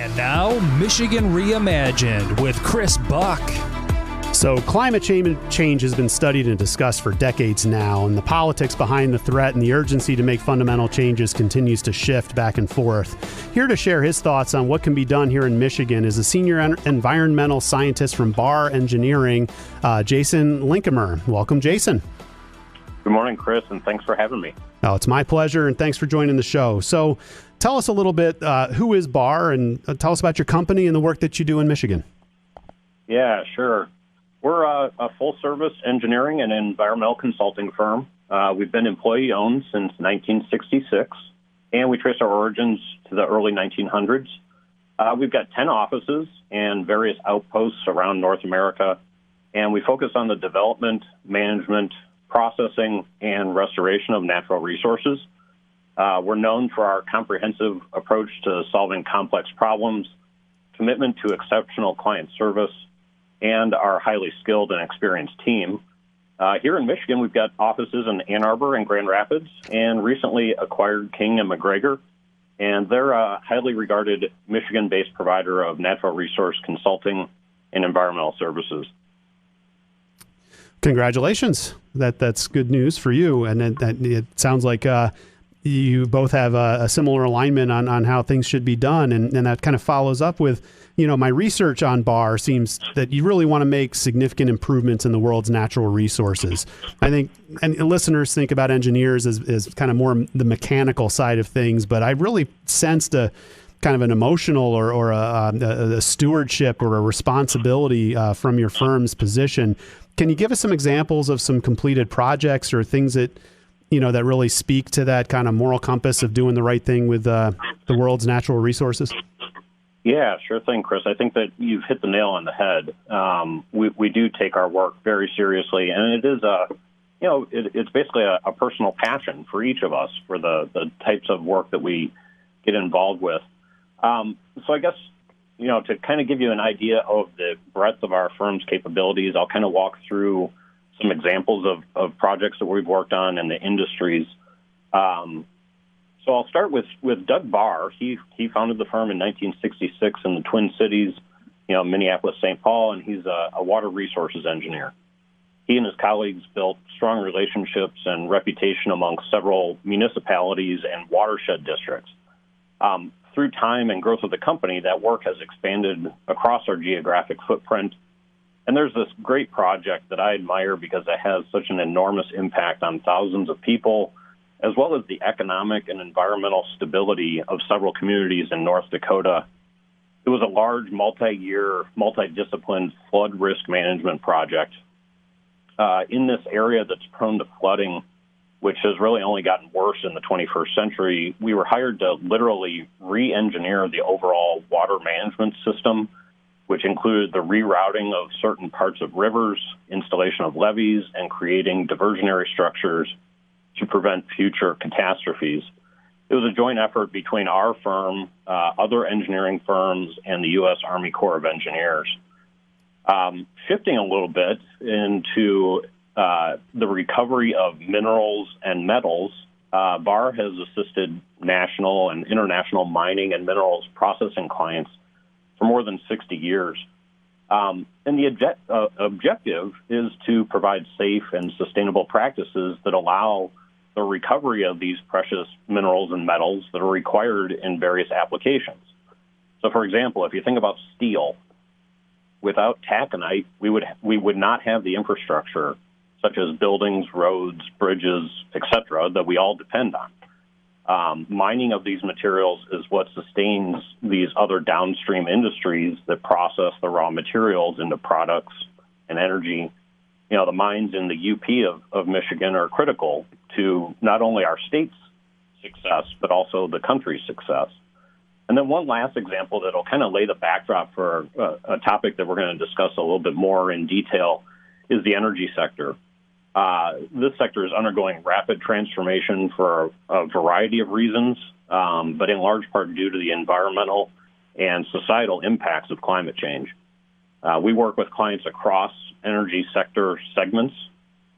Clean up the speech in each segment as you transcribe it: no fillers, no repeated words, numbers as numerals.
And now, Michigan Reimagined with Chris Buck. So climate change has been studied and discussed for decades now, and the politics behind the threat and the urgency to make fundamental changes continues to shift back and forth. Here to share his thoughts on what can be done here in Michigan is a senior environmental scientist from Barr Engineering, Jason Linkimer. Welcome, Jason. Good morning, Chris, and thanks for having me. Oh, it's my pleasure, and thanks for joining the show. So tell us a little bit, who is Barr, and tell us about your company and the work that you do in Michigan. Yeah, sure. We're a full-service engineering and environmental consulting firm. We've been employee-owned since 1966, and we trace our origins to the early 1900s. We've got 10 offices and various outposts around North America, and we focus on the development, management, processing, and restoration of natural resources. We're known for our comprehensive approach to solving complex problems, commitment to exceptional client service, and our highly skilled and experienced team. Here in Michigan, we've got offices in Ann Arbor and Grand Rapids, and recently acquired King and McGregor, and they're a highly regarded Michigan-based provider of natural resource consulting and environmental services. Congratulations. That's good news for you, and it sounds like you both have a similar alignment on how things should be done, and that kind of follows up with, my research on Barr seems that you really want to make significant improvements in the world's natural resources. I think, and listeners think about engineers as kind of more the mechanical side of things, but I really sensed a kind of an emotional or a stewardship or a responsibility from your firm's position. Can you give us some examples of some completed projects or things that that really speak to that kind of moral compass of doing the right thing with the world's natural resources? Yeah, sure thing, Chris. I think that you've hit the nail on the head. We do take our work very seriously, and it is it's basically a personal passion for each of us for the types of work that we get involved with. So I guess, to kind of give you an idea of the breadth of our firm's capabilities, I'll kind of walk through some examples of projects that we've worked on in the industries. So I'll start with Doug Barr. He founded the firm in 1966 in the Twin Cities, Minneapolis, St. Paul, and he's a water resources engineer. He and his colleagues built strong relationships and reputation amongst several municipalities and watershed districts. Through time and growth of the company, that work has expanded across our geographic footprint. And there's this great project that I admire because it has such an enormous impact on thousands of people, as well as the economic and environmental stability of several communities in North Dakota. It was a large, multi-year, multidisciplined flood risk management project. In this area that's prone to flooding, which has really only gotten worse in the 21st century, we were hired to literally re-engineer the overall water management system, which included the rerouting of certain parts of rivers, installation of levees, and creating diversionary structures to prevent future catastrophes. It was a joint effort between our firm, other engineering firms, and the U.S. Army Corps of Engineers. Shifting a little bit into the recovery of minerals and metals, Barr has assisted national and international mining and minerals processing clients for more than 60 years. And the objective is to provide safe and sustainable practices that allow the recovery of these precious minerals and metals that are required in various applications. So, for example, if you think about steel, without taconite, we would not have the infrastructure, such as buildings, roads, bridges, etc., that we all depend on. Mining of these materials is what sustains these other downstream industries that process the raw materials into products and energy. The mines in the UP of Michigan are critical to not only our state's success, but also the country's success. And then one last example that'll kind of lay the backdrop for a topic that we're going to discuss a little bit more in detail is the energy sector. This sector is undergoing rapid transformation for a variety of reasons, but in large part due to the environmental and societal impacts of climate change. We work with clients across energy sector segments,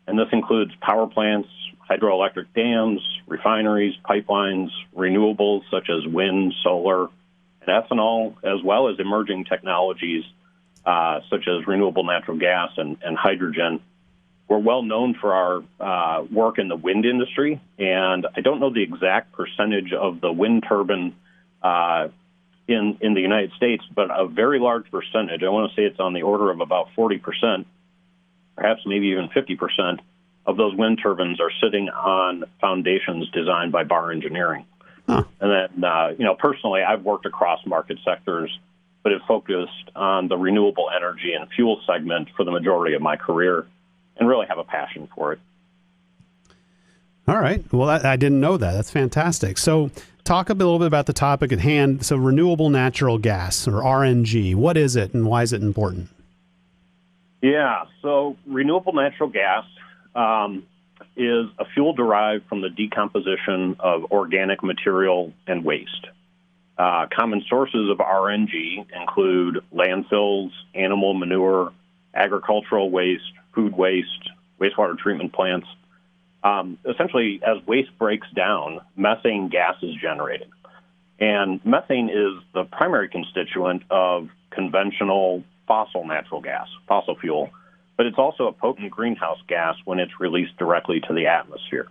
and this includes power plants, hydroelectric dams, refineries, pipelines, renewables such as wind, solar, and ethanol, as well as emerging technologies such as renewable natural gas and hydrogen. We're well known for our work in the wind industry, and I don't know the exact percentage of the wind turbine in the United States, but a very large percentage. I want to say it's on the order of about 40%, perhaps maybe even 50% of those wind turbines are sitting on foundations designed by Barr Engineering. Huh. And then, personally, I've worked across market sectors, but have focused on the renewable energy and fuel segment for the majority of my career, and really have a passion for it. All right. Well, I didn't know that. That's fantastic. So talk a little bit about the topic at hand. So renewable natural gas, or RNG, what is it and why is it important? Yeah, so renewable natural gas is a fuel derived from the decomposition of organic material and waste. Common sources of RNG include landfills, animal manure, agricultural waste, food waste, wastewater treatment plants. Essentially, as waste breaks down, methane gas is generated. And methane is the primary constituent of conventional fossil natural gas, fossil fuel, but it's also a potent greenhouse gas when it's released directly to the atmosphere.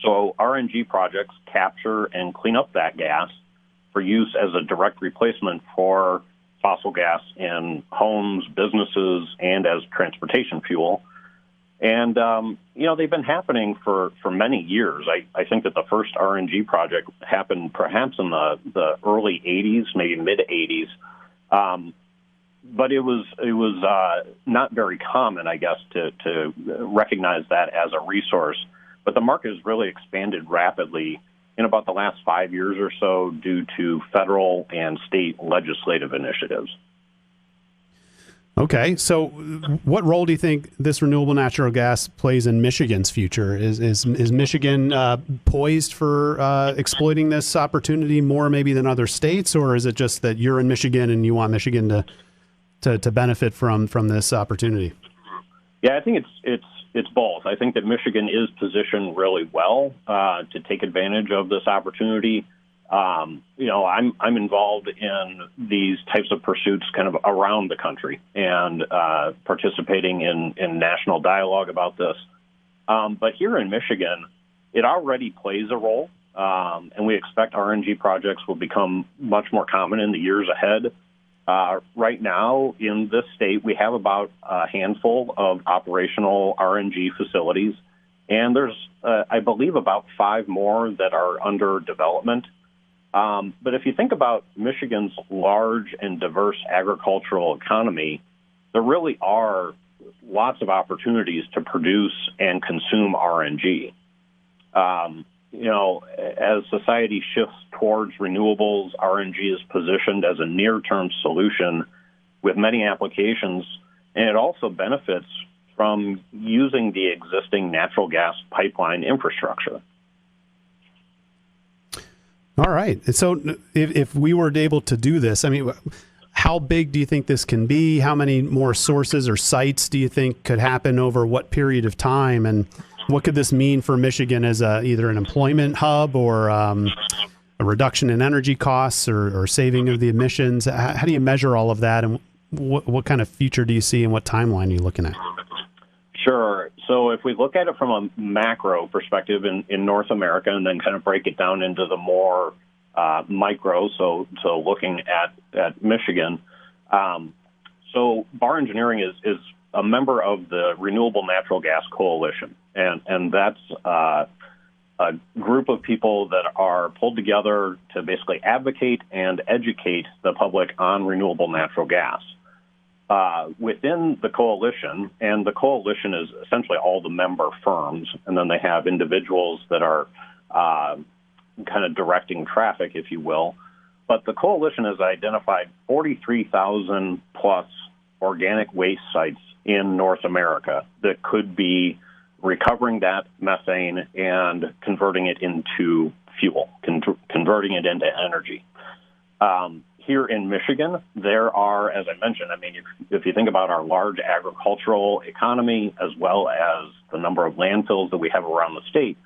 So RNG projects capture and clean up that gas for use as a direct replacement for fossil gas in homes, businesses, and as transportation fuel. And, they've been happening for many years. I think that the first RNG project happened perhaps in the early 80s, maybe mid-80s. But it was not very common, I guess, to recognize that as a resource. But the market has really expanded rapidly in about the last 5 years or so due to federal and state legislative initiatives. Okay, so what role do you think this renewable natural gas plays in Michigan's future? Is Michigan poised for exploiting this opportunity more maybe than other states, or is it just that you're in Michigan and you want Michigan to benefit from this opportunity? Yeah, I think it's both. I think that Michigan is positioned really well to take advantage of this opportunity. I'm involved in these types of pursuits kind of around the country and participating in national dialogue about this. But here in Michigan, it already plays a role, and we expect RNG projects will become much more common in the years ahead. Right now, in this state, we have about a handful of operational RNG facilities, and there's, I believe, about 5 more that are under development. But if you think about Michigan's large and diverse agricultural economy, there really are lots of opportunities to produce and consume RNG. As society shifts towards renewables, RNG is positioned as a near-term solution with many applications, and it also benefits from using the existing natural gas pipeline infrastructure. All right. So if we were able to do this, I mean, how big do you think this can be? How many more sources or sites do you think could happen over what period of time? And what could this mean for Michigan as either an employment hub or a reduction in energy costs or saving of the emissions? How do you measure all of that? And what kind of future do you see and what timeline are you looking at? Sure. So if we look at it from a macro perspective in North America and then kind of break it down into the more micro, so looking at Michigan, so Barr Engineering is a member of the Renewable Natural Gas Coalition, and that's a group of people that are pulled together to basically advocate and educate the public on renewable natural gas. Within the coalition, and the coalition is essentially all the member firms, and then they have individuals that are kind of directing traffic, if you will. But the coalition has identified 43,000 plus organic waste sites in North America that could be recovering that methane and converting it into fuel, converting it into energy. Here in Michigan, there are, as I mentioned, I mean, if you think about our large agricultural economy as well as the number of landfills that we have around the state,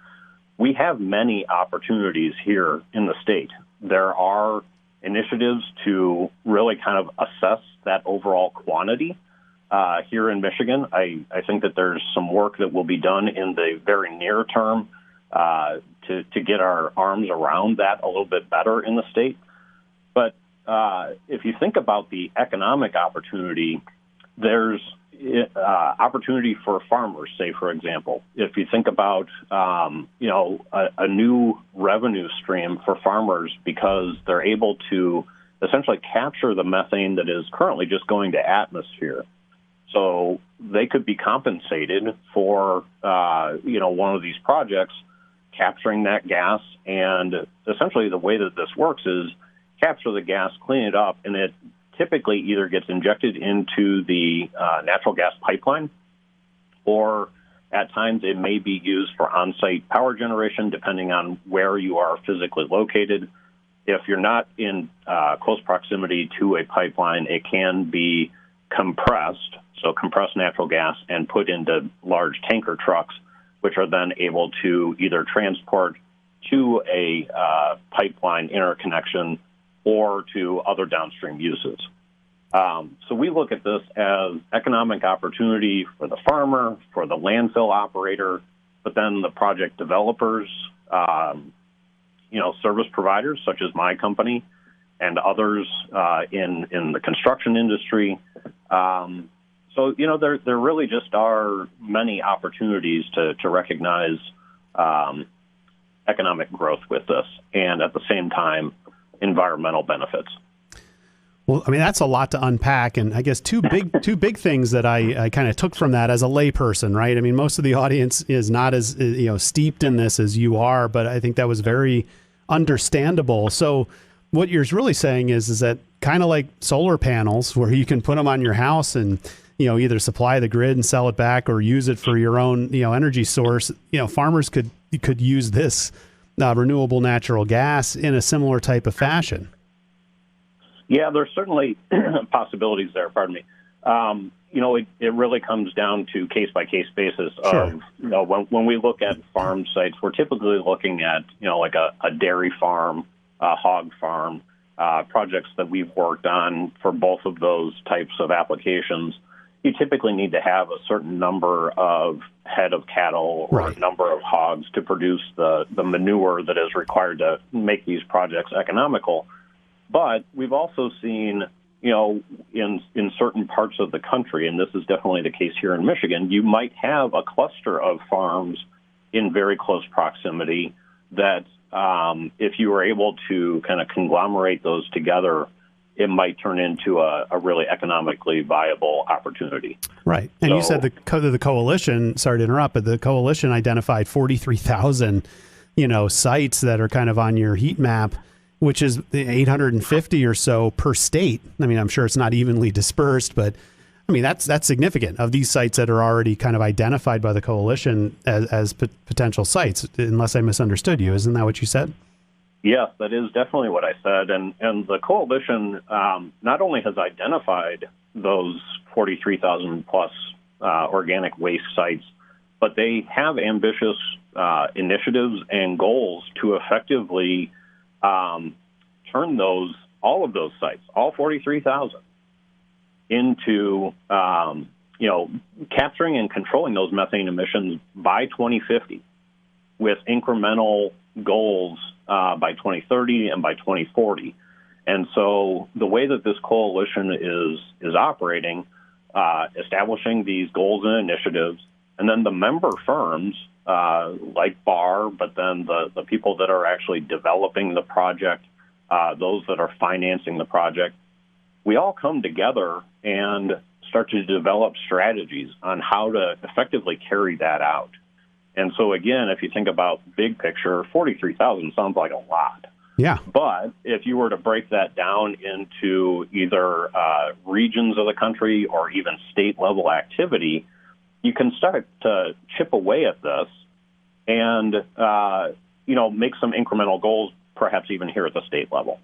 we have many opportunities here in the state. There are initiatives to really kind of assess that overall quantity. Here in Michigan, I think that there's some work that will be done in the very near term to get our arms around that a little bit better in the state. But if you think about the economic opportunity, there's opportunity for farmers, say, for example. If you think about, a new revenue stream for farmers because they're able to essentially capture the methane that is currently just going to atmosphere. So they could be compensated for, one of these projects capturing that gas. And essentially the way that this works is capture the gas, clean it up, and it typically either gets injected into the natural gas pipeline, or at times it may be used for on-site power generation, depending on where you are physically located. If you're not in close proximity to a pipeline, it can be compressed, so compressed natural gas, and put into large tanker trucks, which are then able to either transport to a pipeline interconnection or to other downstream uses. So we look at this as economic opportunity for the farmer, for the landfill operator, but then the project developers, service providers such as my company and others in the construction industry. So there really just are many opportunities to recognize economic growth with this, and at the same time, environmental benefits. Well, I mean, that's a lot to unpack, and I guess two big things that I kind of took from that as a layperson, right? I mean, most of the audience is not as steeped in this as you are, but I think that was very understandable. So what you're really saying is that kind of like solar panels, where you can put them on your house and either supply the grid and sell it back, or use it for your own energy source. Farmers could use this renewable natural gas in a similar type of fashion. Yeah, there's certainly possibilities there. Pardon me. It really comes down to case-by-case basis. Sure. When we look at farm sites, we're typically looking at like a dairy farm, a hog farm, projects that we've worked on for both of those types of applications. You typically need to have a certain number of head of cattle or right. a number of hogs to produce the manure that is required to make these projects economical. But we've also seen, in certain parts of the country, and this is definitely the case here in Michigan, you might have a cluster of farms in very close proximity that if you were able to kind of conglomerate those together, it might turn into a really economically viable opportunity. Right. And you said the coalition, sorry to interrupt, but the coalition identified 43,000, sites that are kind of on your heat map, which is 850 or so per state. I mean, I'm sure it's not evenly dispersed, but I mean, that's significant of these sites that are already kind of identified by the coalition as potential sites, unless I misunderstood you. Isn't that what you said? Yes, that is definitely what I said. And the coalition not only has identified those 43,000 plus organic waste sites, but they have ambitious initiatives and goals to effectively turn all of those sites, all 43,000, into capturing and controlling those methane emissions by 2050, with incremental goals by 2030 and by 2040. And so the way that this coalition is operating, establishing these goals and initiatives, and then the member firms like Barr, but then the people that are actually developing the project, those that are financing the project, we all come together and start to develop strategies on how to effectively carry that out. And so, again, if you think about big picture, 43,000 sounds like a lot. Yeah. But if you were to break that down into either regions of the country or even state-level activity, you can start to chip away at this and, make some incremental goals, perhaps even here at the state level.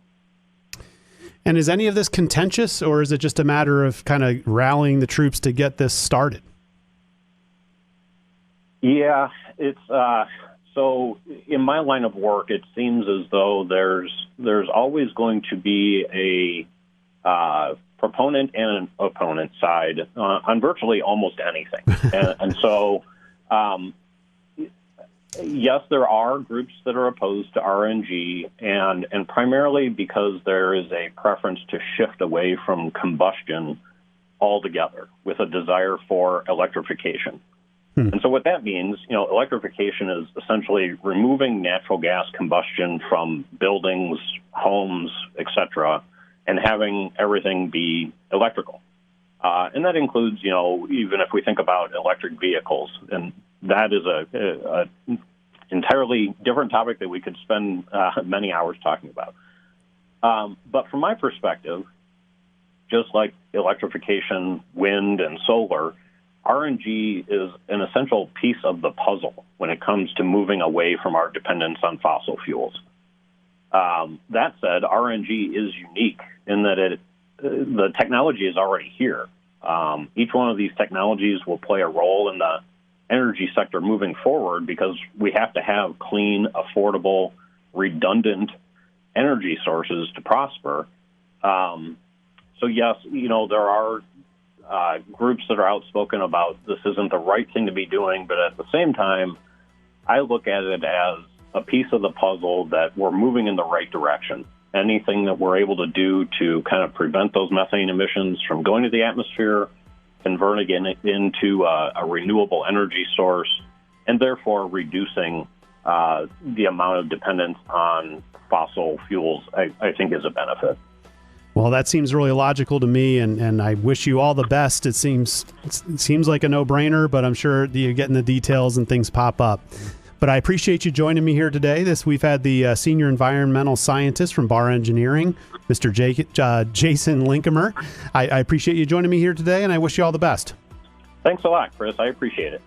And is any of this contentious, or is it just a matter of kind of rallying the troops to get this started? Yeah, it's So in my line of work, it seems as though there's always going to be a proponent and an opponent side on virtually almost anything. and so, yes, there are groups that are opposed to RNG, and primarily because there is a preference to shift away from combustion altogether with a desire for electrification. And so what that means, electrification is essentially removing natural gas combustion from buildings, homes, et cetera, and having everything be electrical. And that includes, even if we think about electric vehicles, and that is a entirely different topic that we could spend many hours talking about. But from my perspective, just like electrification, wind, and solar, RNG is an essential piece of the puzzle when it comes to moving away from our dependence on fossil fuels. That said, RNG is unique in that the technology is already here. Each one of these technologies will play a role in the energy sector moving forward because we have to have clean, affordable, redundant energy sources to prosper. So yes, there are groups that are outspoken about this isn't the right thing to be doing, but at the same time, I look at it as a piece of the puzzle that we're moving in the right direction. Anything that we're able to do to kind of prevent those methane emissions from going to the atmosphere, converting it into a renewable energy source, and therefore reducing the amount of dependence on fossil fuels, I think is a benefit. Well, that seems really logical to me, and I wish you all the best. It seems like a no-brainer, but I'm sure you're getting the details and things pop up. But I appreciate you joining me here today. We've had the senior environmental scientist from Barr Engineering, Mr. Jason Linkimer. I appreciate you joining me here today, and I wish you all the best. Thanks a lot, Chris. I appreciate it.